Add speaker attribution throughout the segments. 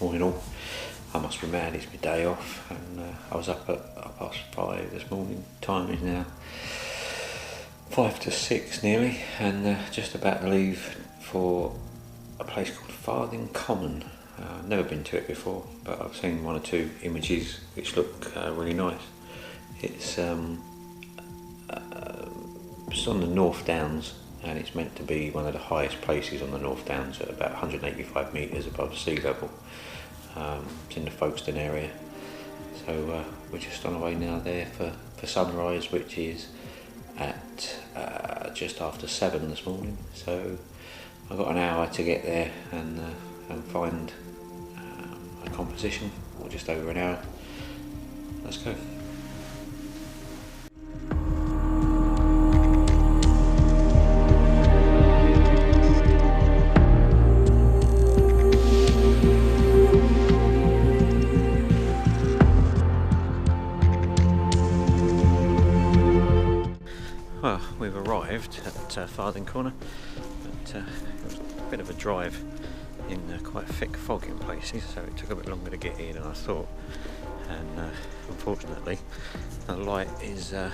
Speaker 1: all in all. I must be mad, it's my day off, and I was up at 5:30 this morning. Time is now 5 to 6 nearly, and just about to leave for a place called Farthing Common. I've never been to it before, but I've seen one or two images which look really nice. It's on the North Downs, and it's meant to be one of the highest places on the North Downs at about 185 metres above sea level. It's in the Folkestone area, so we're just on our way now there for sunrise, which is at just after 7 this morning. So I've got an hour to get there and find a composition, or just over an hour. Let's go. Well, we've arrived at Farthing Corner, but it was a bit of a drive in quite thick fog in places, so it took a bit longer to get here than I thought. And unfortunately, the light is, or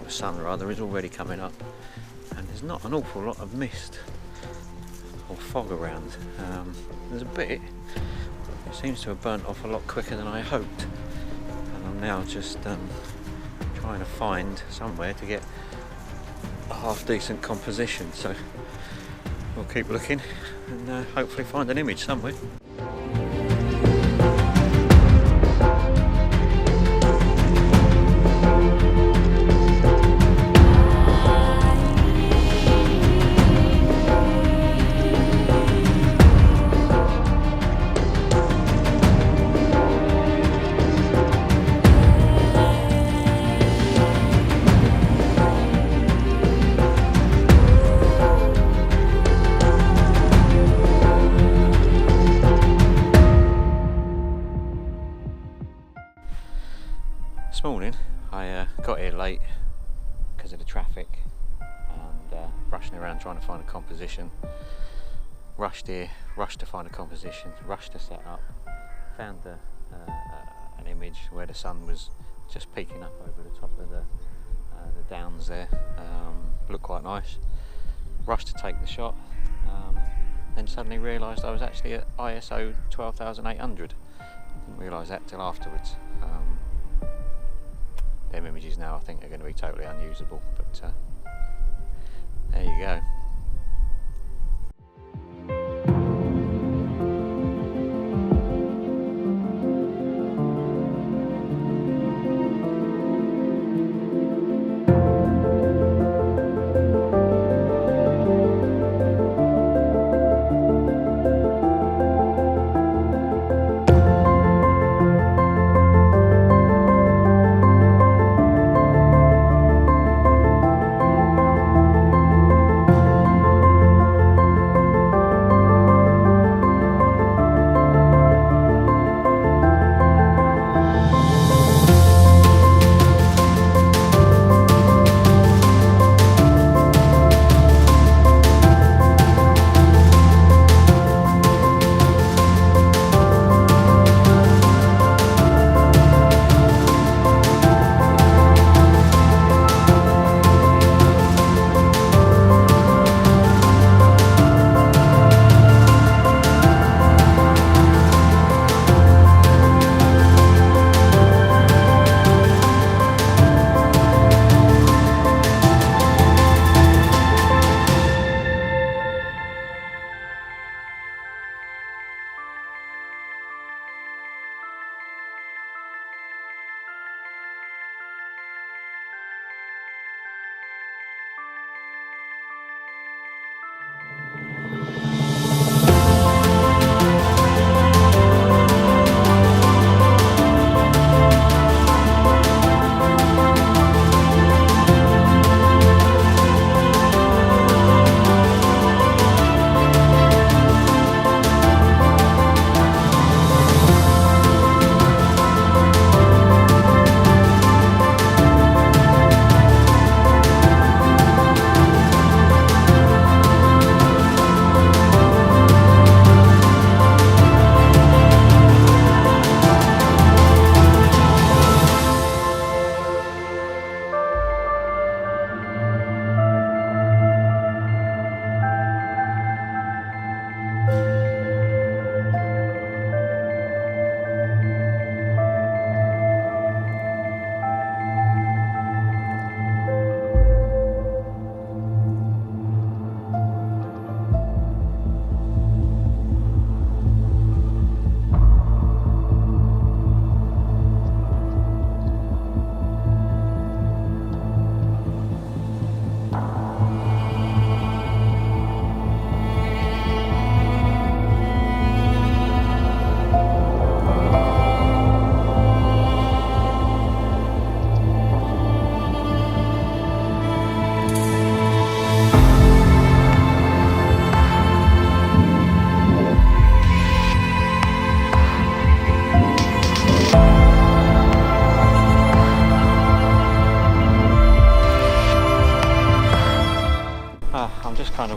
Speaker 1: the sun rather, is already coming up, and there's not an awful lot of mist or fog around. There's a bit. It seems to have burnt off a lot quicker than I hoped, and I'm now just trying to find somewhere to get a half decent composition, so we'll keep looking and hopefully find an image somewhere. This morning I got here late because of the traffic and rushing around trying to find a composition. Rushed here, rushed to find a composition, rushed to set up, found an image where the sun was just peeking up over the top of the downs there. Looked quite nice. Rushed to take the shot, then suddenly realised I was actually at ISO 12800. Didn't realise that till afterwards. Them images now I think are going to be totally unusable, but there you go.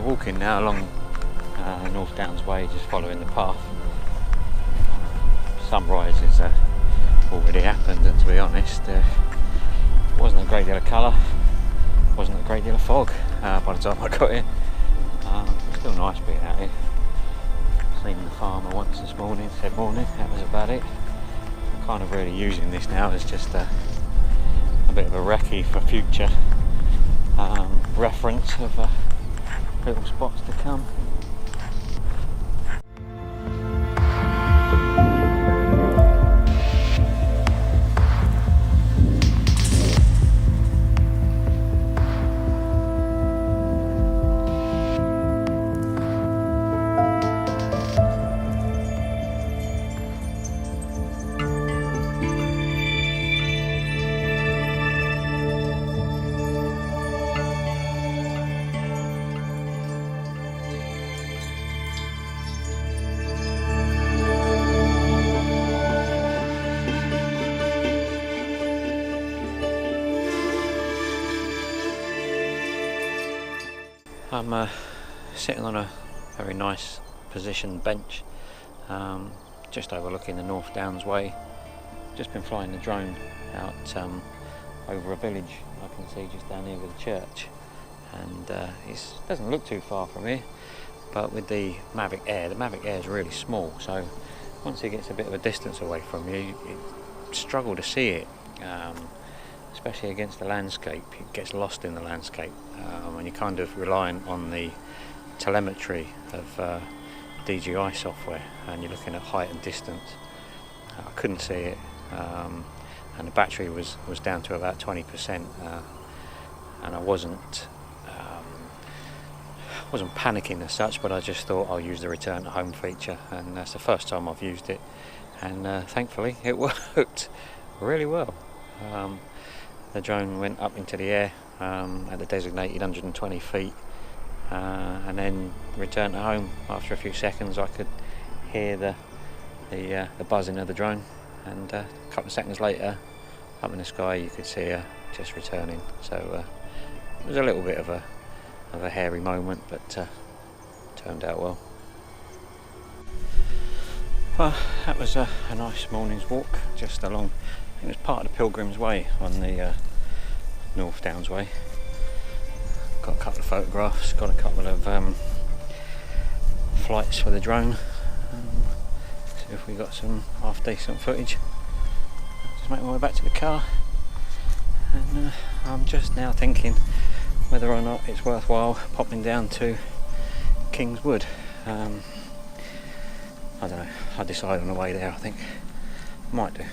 Speaker 1: walking now along North Downs Way, just following the path. Sunrise has already happened, and to be honest, wasn't a great deal of colour, wasn't a great deal of fog by the time I got here. Still nice being out here. Seen the farmer once this morning, said morning, that was about it. I'm kind of really using this now as just a bit of a recce for future reference of little spots to come. I'm sitting on a very nice positioned bench, just overlooking the North Downs Way. Just been flying the drone out over a village I can see just down here with the church, and it doesn't look too far from here, but with the Mavic Air is really small, so once it gets a bit of a distance away from you, you struggle to see it. Especially against the landscape, it gets lost in the landscape, and you're kind of relying on the telemetry of DJI software, and you're looking at height and distance. I couldn't see it, and the battery was down to about 20%, and I wasn't panicking as such, but I just thought I'll use the return to home feature, and that's the first time I've used it, and thankfully it worked really well. The drone went up into the air at the designated 120 feet, and then returned to home. After a few seconds I could hear the buzzing of the drone, and a couple of seconds later up in the sky you could see her just returning. So it was a little bit of a hairy moment, but turned out well. Well, that was a nice morning's walk just along. It was part of the Pilgrims Way on the North Downs Way. Got a couple of photographs, got a couple of flights for the drone. See if we got some half decent footage. Just make my way back to the car, and I'm just now thinking whether or not it's worthwhile popping down to Kingswood. I don't know, I'll decide on the way there. I think might do.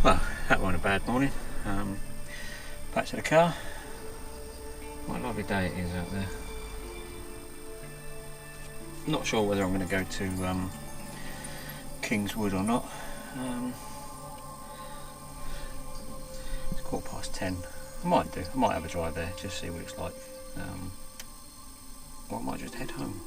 Speaker 1: Well, that wasn't a bad morning. Back to the car. What a lovely day it is out there. Not sure whether I'm going to go to Kingswood or not. It's 10:15. I might do. I might have a drive there, just see what it's like. Or I might just head home.